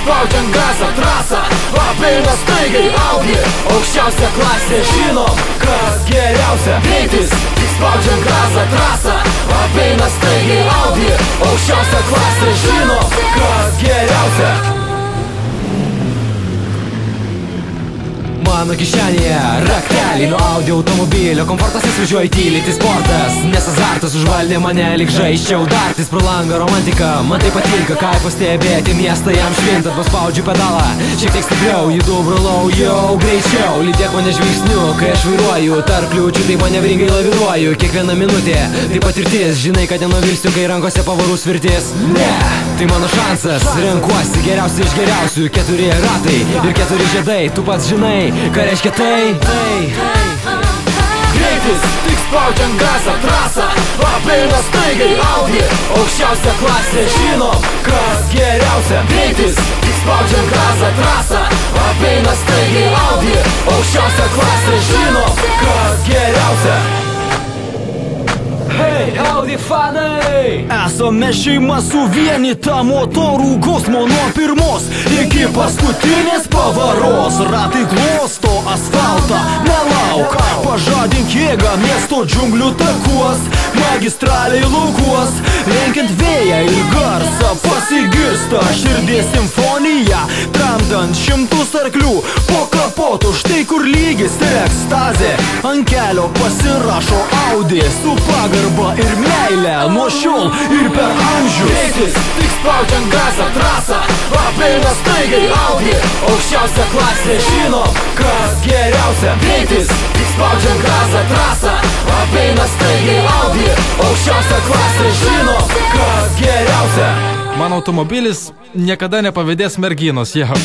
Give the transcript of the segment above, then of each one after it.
spaudžiant gazą trasą, apeina staigiai Audi. Aukščiausia klasė, žinom, kas geriausia. Greitis, spaudžiant gazą trasą, apeina staigiai Audi. Aukščiausia klasė, žinom, kas geriausia. Mano kišenėje raktelį nuo Audi automobilio. Komfortas įsvažiuoja tyliai, tai sportas, nes azartas užvaldė mane, lyg žaisčiau dartis. Pro langą romantika, man tai patinka, kaifas stebėti miestą jam švintant. Paspaudžiu pedalą, šiek tiek stipriau, judu brolau, jau greičiau. Lydėk mane žvilgsniu, kai aš vairuoju, tarp kliūčių tai manevringai laviruoju. Kiekviena minutė, tai patirtis, žinai, kad nenuvilsiu, kai rankose pavarų svirtis. Ne, tai mano šansas, renkuosi geriausiai iš geriausių. 4 ratai ir 4 žiedai, tu pats žinai, ką reiškia tai. Greitis, tik spaudžiant gazą trasą, apeina staigiai Audi. Aukščiausia klasė, žinom, kas geriausia. Greitis, tik spaudžiant gazą trasą, apeina staigiai Audi. Aukščiausia klasė, žinom, kas geriausia. Hei, Audi fanai! Esame šeima suvienyta, motorų gausmo nuo pirmos iki paskutinės pavaros. Ratai glosto asfaltą, nelauk, pažadink jėgą miesto džiunglių takuos. Magistraliai laukuos, lenkiant vėją ir garsą pasigirsta širdies simfonija, tramdant 100 arklių po kapotu. Štai kur lygis ir ekstazė, ant kelio pasirašo Audi su pagarba ir meilė nuo šiol ir per amžius. Greitis, tik spaudžiant gazą trasą, apeina staigiai Audi. Aukščiausia klasė, žinom, kas geriausia. Greitis, tik spaudžiant gazą trasą, apeina staigiai Audi. Aukščiausia klasė, žinom, kas geriausia. Mano automobilis niekada nepavydės merginos, jau.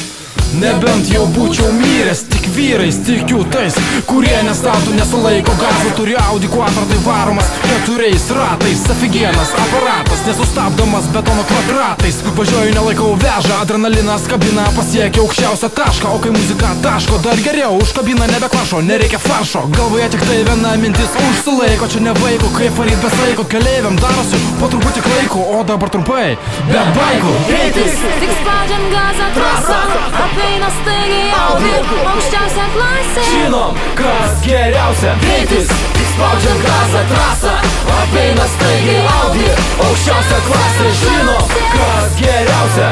Nebent jau būčiau miręs, tik vyrais tikiu tais, kurie nestabdo, nesulaiko gazų. Turi Audi Quattro, tai varomas 4 ratais, afigienas aparatas, nesustabdomas betono kvadratais. Važiuoju, nelaikau vežą, adrenalinas kabina, pasiekia aukščiausią tašką. O kai muzika taško, dar geriau, už kabiną nebekvašo, nereikia faršo. Galvoje tik tai viena mintis užsilaiko, čia ne vaiko, kaip varyt be saiko. Keleiviam darosi po truputį klaiko, o dabar trumpai, be baikų. Greitis, tik spaudžiant gazą trasą, apeina staigiai Audi. Aukščiausia klasė, žinom, kas geriausia. Greitis, tik spaudžiant gazą trasą, apeina staigiai Audi. Aukščiausia klasė, žinom, kas geriausia.